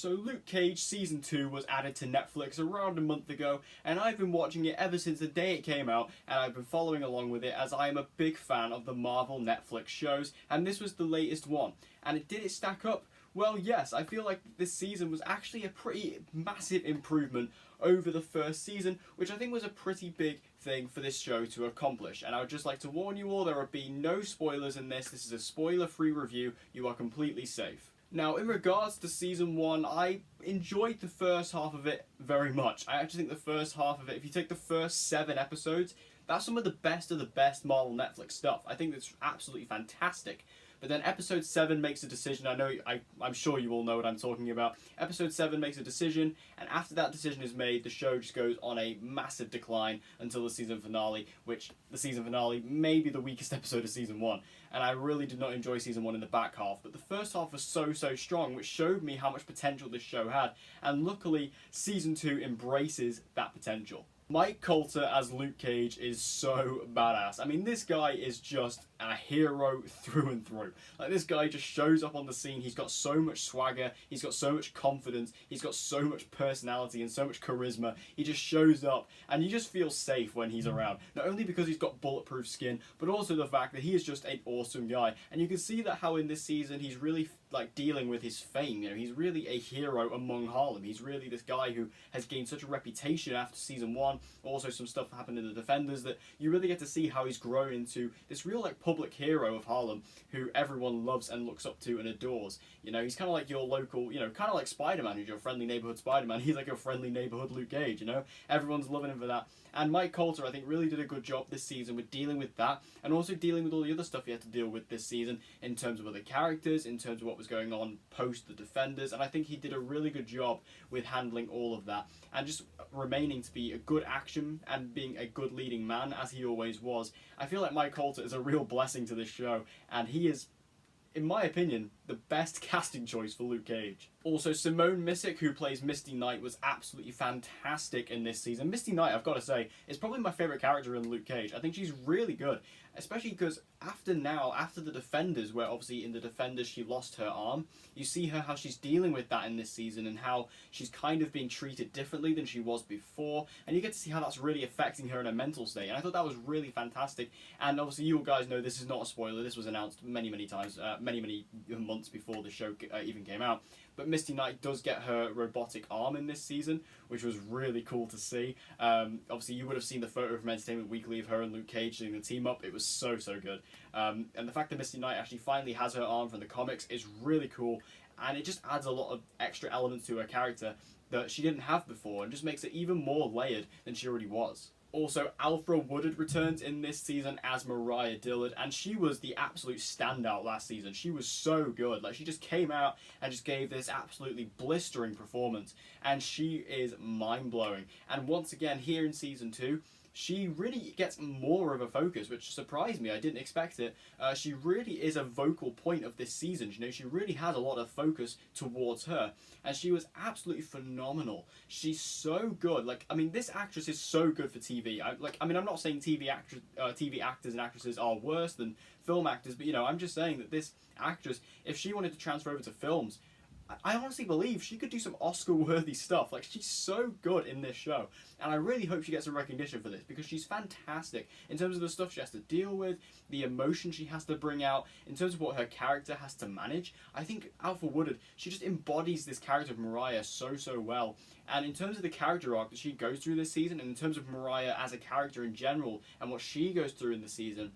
So Luke Cage Season 2 was added to Netflix around a month ago, and I've been watching it ever since the day it came out, and I've been following along with it as I am a big fan of the Marvel Netflix shows, and this was the latest one. And did it stack up? Well, yes, I feel like this season was actually a pretty massive improvement over the first season, which I think was a pretty big thing for this show to accomplish. And I would just like to warn you all, there will be no spoilers in this. This is a spoiler-free review. You are completely safe. Now, in regards to Season 1, I enjoyed the first half of it very much. I actually think the first half of it, if you take the first 7 episodes, that's some of the best Marvel Netflix stuff. I think it's absolutely fantastic. But then episode 7 makes a decision. I'm sure you all know what I'm talking about. Episode 7 makes a decision, and after that decision is made, the show just goes on a massive decline until the season finale, which the season finale may be the weakest episode of Season 1. And I really did not enjoy Season 1 in the back half, but the first half was so strong, which showed me how much potential this show had, and luckily Season 2 embraces that potential. Mike Colter as Luke Cage is so badass. I mean, this guy is just a hero through and through. Like, this guy just shows up on the scene. He's got so much swagger. He's got so much confidence. He's got so much personality and so much charisma. He just shows up, and you just feel safe when he's around. Not only because he's got bulletproof skin, but also the fact that he is just an awesome guy. And you can see that how in this season he's really like dealing with his fame. You know, he's really a hero among Harlem. He's really this guy who has gained such a reputation after Season 1. Also, some stuff happened in the Defenders that you really get to see how he's grown into this real like public hero of Harlem who everyone loves and looks up to and adores. You know, he's kind of like your local, you know, kind of like Spider-Man, who's your friendly neighborhood Spider-Man. He's like your friendly neighborhood Luke Cage, you know? Everyone's loving him for that. And Mike Colter, I think, really did a good job this season with dealing with that, and also dealing with all the other stuff he had to deal with this season in terms of other characters, in terms of what was going on post the Defenders, and I think he did a really good job with handling all of that, and just remaining to be a good action and being a good leading man, as he always was. I feel like Mike Colter is a real blessing to this show, and he is, in my opinion, the best casting choice for Luke Cage. Also, Simone Missick, who plays Misty Knight, was absolutely fantastic in this season. Misty Knight, I've got to say, is probably my favourite character in Luke Cage. I think she's really good, especially because after the Defenders, where obviously in the Defenders she lost her arm, you see her how she's dealing with that in this season and how she's kind of being treated differently than she was before, and you get to see how that's really affecting her in her mental state, and I thought that was really fantastic. And obviously you guys know this is not a spoiler, this was announced many times, many months before the show even came out. But Misty Knight does get her robotic arm in this season, which was really cool to see. Obviously, you would have seen the photo from Entertainment Weekly of her and Luke Cage doing the team up. It was so good. And the fact that Misty Knight actually finally has her arm from the comics is really cool. And it just adds a lot of extra elements to her character that she didn't have before, and just makes it even more layered than she already was. Also, Afre Woodard returns in this season as Mariah Dillard, and she was the absolute standout last season. She was so good. Like, she just came out and just gave this absolutely blistering performance, and she is mind-blowing. And once again, here in Season 2, she really gets more of a focus, which surprised me. I didn't expect it. She really is a vocal point of this season. You know, she really has a lot of focus towards her, and she was absolutely phenomenal. She's so good. Like, I mean, this actress is so good for TV. I'm not saying TV actors and actresses are worse than film actors, but you know, I'm just saying that this actress, if she wanted to transfer over to films, I honestly believe she could do some Oscar-worthy stuff. Like, she's so good in this show, and I really hope she gets some recognition for this, because she's fantastic in terms of the stuff she has to deal with, the emotion she has to bring out, in terms of what her character has to manage. I think Afre Woodard, she just embodies this character of Mariah so well, and in terms of the character arc that she goes through this season, and in terms of Mariah as a character in general, and what she goes through in the season,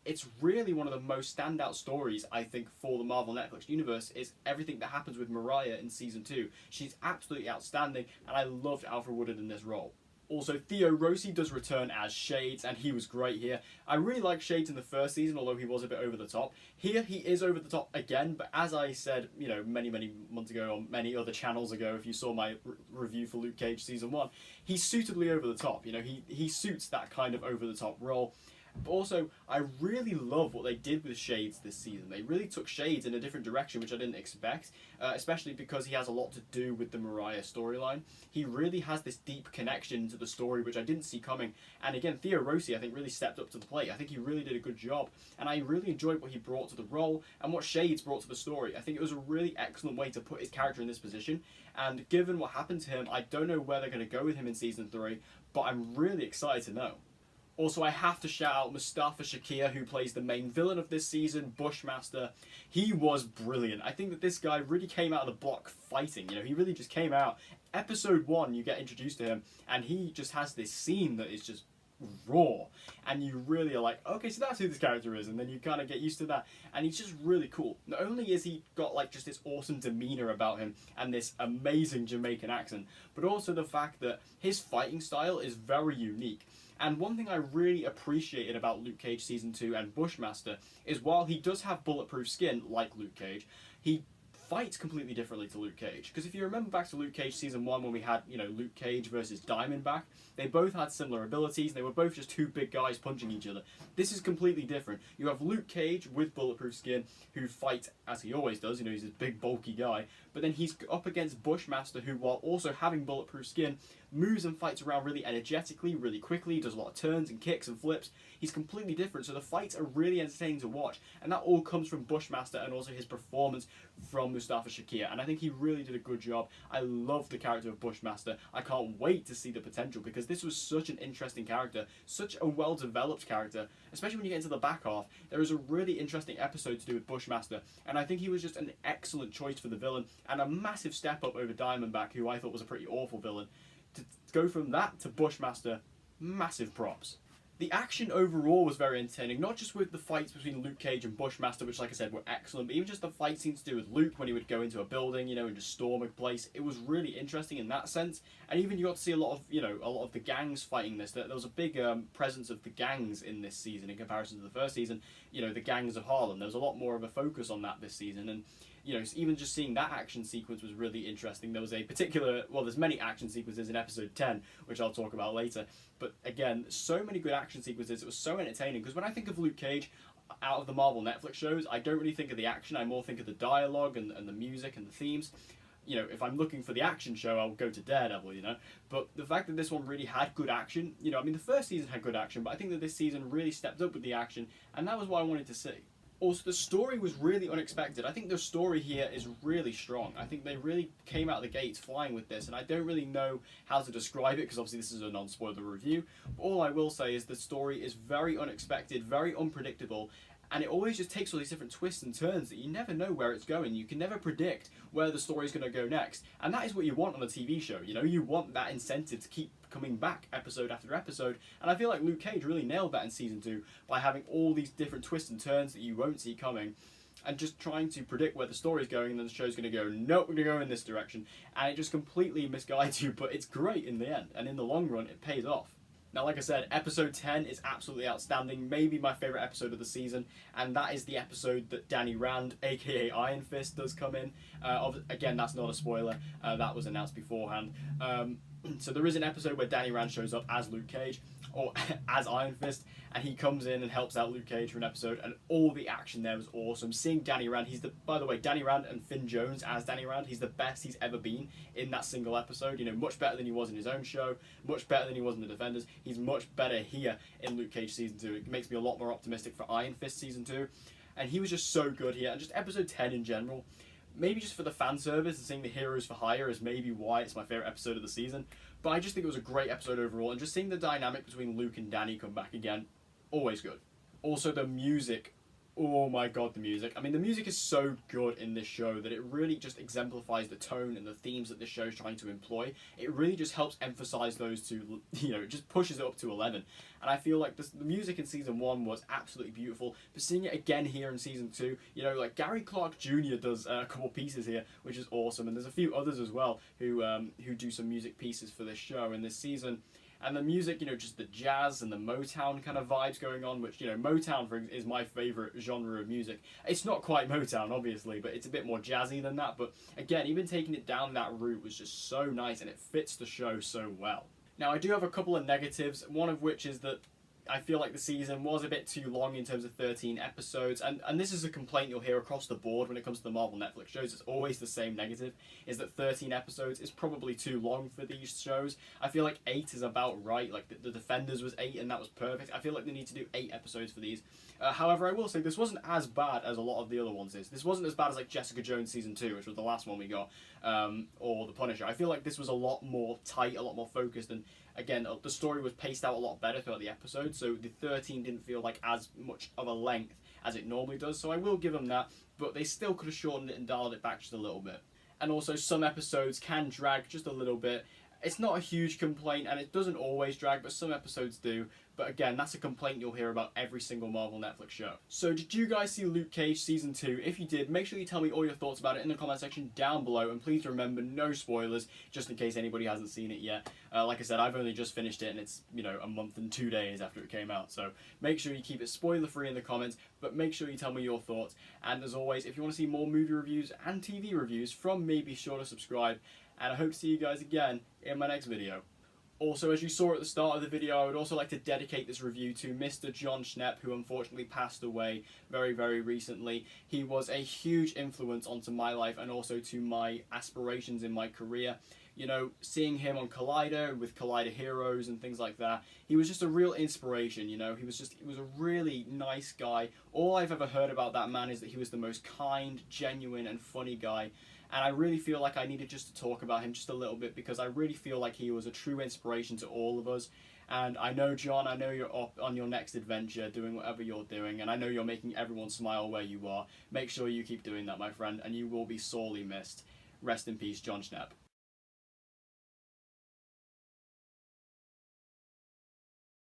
it's really one of the most standout stories, I think, for the Marvel Netflix universe, is everything that happens with Mariah in Season 2. She's absolutely outstanding, and I loved Afre Woodard in this role. Also, Theo Rossi does return as Shades, and he was great here. I really liked Shades in the first season, although he was a bit over the top. Here, he is over the top again, but as I said, you know, many months ago, or many other channels ago, if you saw my review for Luke Cage Season 1, he's suitably over the top. You know, he suits that kind of over the top role. But also, I really love what they did with Shades this season. They really took Shades in a different direction, which I didn't expect, especially because he has a lot to do with the Mariah storyline. He really has this deep connection to the story, which I didn't see coming. And again, Theo Rossi, I think, really stepped up to the plate. I think he really did a good job. And I really enjoyed what he brought to the role and what Shades brought to the story. I think it was a really excellent way to put his character in this position. And given what happened to him, I don't know where they're going to go with him in Season 3, but I'm really excited to know. Also, I have to shout out Mustafa Shakir, who plays the main villain of this season, Bushmaster. He was brilliant. I think that this guy really came out of the block fighting. You know, he really just came out. Episode 1, you get introduced to him, and he just has this scene that is just raw. And you really are like, okay, so that's who this character is. And then you kind of get used to that. And he's just really cool. Not only is he got like just this awesome demeanor about him and this amazing Jamaican accent, but also the fact that his fighting style is very unique. And one thing I really appreciated about Luke Cage Season 2 and Bushmaster is while he does have bulletproof skin, like Luke Cage, he fights completely differently to Luke Cage. Because if you remember back to Luke Cage Season 1 when we had, you know, Luke Cage versus Diamondback, they both had similar abilities. They were both just two big guys punching each other. This is completely different. You have Luke Cage with bulletproof skin who fights as he always does. You know, he's this big bulky guy. But then he's up against Bushmaster who, while also having bulletproof skin, moves and fights around really energetically, really quickly, does a lot of turns and kicks and flips. He's completely different, so the fights are really entertaining to watch, and that all comes from Bushmaster and also his performance from Mustafa Shakir, and I think he really did a good job. I love the character of Bushmaster. I can't wait to see the potential, because this was such an interesting character, such a well-developed character, especially when you get into the back half. There is a really interesting episode to do with Bushmaster, and I think he was just an excellent choice for the villain, and a massive step up over Diamondback, who I thought was a pretty awful villain. To go from that to Bushmaster, massive props. The action overall was very entertaining, not just with the fights between Luke Cage and Bushmaster, which, like I said, were excellent, but even just the fight scenes to do with Luke when he would go into a building, you know, and just storm a place. It was really interesting in that sense, and even you got to see a lot of, you know, a lot of the gangs fighting this. There was a big presence of the gangs in this season in comparison to the first season. You know, the gangs of Harlem. There was a lot more of a focus on that this season, and you know, even just seeing that action sequence was really interesting. There was a particular, well, there's many action sequences in episode 10, which I'll talk about later. But again, so many good action sequences. It was so entertaining, because when I think of Luke Cage, out of the Marvel Netflix shows, I don't really think of the action. I more think of the dialogue and the music and the themes. You know, if I'm looking for the action show, I'll go to Daredevil, you know. But the fact that this one really had good action, you know, I mean, the first season had good action, but I think that this season really stepped up with the action, and that was what I wanted to see. Also, the story was really unexpected. I think the story here is really strong. I think they really came out of the gates flying with this, and I don't really know how to describe it, because obviously this is a non-spoiler review. But all I will say is the story is very unexpected, very unpredictable, and it always just takes all these different twists and turns that you never know where it's going. You can never predict where the story's going to go next, and that is what you want on a TV show. You know, you want that incentive to keep coming back episode after episode, and I feel like Luke Cage really nailed that in season 2 by having all these different twists and turns that you won't see coming, and just trying to predict where the story's going, and then the show's going to go, nope, we're going to go in this direction, and it just completely misguides you, but it's great in the end, and in the long run, it pays off. Now, like I said, episode 10 is absolutely outstanding, maybe my favourite episode of the season, and that is the episode that Danny Rand, aka Iron Fist, does come in. Again, that's not a spoiler, that was announced beforehand. So there is an episode where Danny Rand shows up as Luke Cage, or as Iron Fist, and he comes in and helps out Luke Cage for an episode, and all the action there was awesome. Seeing Danny Rand, by the way, Danny Rand and Finn Jones as Danny Rand, he's the best he's ever been in that single episode. You know, much better than he was in his own show, much better than he was in The Defenders. He's much better here in Luke Cage season 2. It makes me a lot more optimistic for Iron Fist season 2, and he was just so good here, and just episode 10 in general. Maybe just for the fan service and seeing the Heroes for Hire is maybe why it's my favourite episode of the season. But I just think it was a great episode overall, and just seeing the dynamic between Luke and Danny come back again, always good. Also, the music. Oh my god, the music. I mean, the music is so good in this show that it really just exemplifies the tone and the themes that this show is trying to employ. It really just helps emphasize those two, you know, it just pushes it up to 11. And I feel like the music in season 1 was absolutely beautiful, but seeing it again here in season 2, you know, like Gary Clark Jr. does a couple pieces here, which is awesome, and there's a few others as well who do some music pieces for this show in this season. And the music, you know, just the jazz and the Motown kind of vibes going on, which, you know, Motown is my favourite genre of music. It's not quite Motown, obviously, but it's a bit more jazzy than that. But again, even taking it down that route was just so nice, and it fits the show so well. Now, I do have a couple of negatives, one of which is that I feel like the season was a bit too long in terms of 13 episodes, and this is a complaint you'll hear across the board when it comes to the Marvel Netflix shows. It's always the same negative, is that 13 episodes is probably too long for these shows. I feel like 8 is about right. Like the Defenders was 8 and that was perfect. I feel like they need to do 8 episodes for these. However, I will say this wasn't as bad as a lot of the other ones is. This wasn't as bad as like Jessica Jones season 2, which was the last one we got, or The Punisher. I feel like this was a lot more tight, a lot more focused, and again, the story was paced out a lot better throughout the episode, so the 13 didn't feel like as much of a length as it normally does, so I will give them that, but they still could have shortened it and dialed it back just a little bit. And also, some episodes can drag just a little bit. It's not a huge complaint, and it doesn't always drag, but some episodes do. But again, that's a complaint you'll hear about every single Marvel Netflix show. So did you guys see Luke Cage Season 2? If you did, make sure you tell me all your thoughts about it in the comment section down below. And please remember, no spoilers, just in case anybody hasn't seen it yet. Like I said, I've only just finished it, and it's, you know, a month and 2 days after it came out. So make sure you keep it spoiler-free in the comments, but make sure you tell me your thoughts. And as always, if you want to see more movie reviews and TV reviews from me, be sure to subscribe. And I hope to see you guys again in my next video. Also, as you saw at the start of the video, I would also like to dedicate this review to Mr. John Schnepp, who unfortunately passed away very, very recently. He was a huge influence onto my life and also to my aspirations in my career. You know, seeing him on Collider with Collider Heroes and things like that, he was just a real inspiration, you know. He was a really nice guy. All I've ever heard about that man is that he was the most kind, genuine, and funny guy. And I really feel like I needed just to talk about him just a little bit, because I really feel like he was a true inspiration to all of us. And I know, John, I know you're up on your next adventure doing whatever you're doing, and I know you're making everyone smile where you are. Make sure you keep doing that, my friend, and you will be sorely missed. Rest in peace, John Schnepp.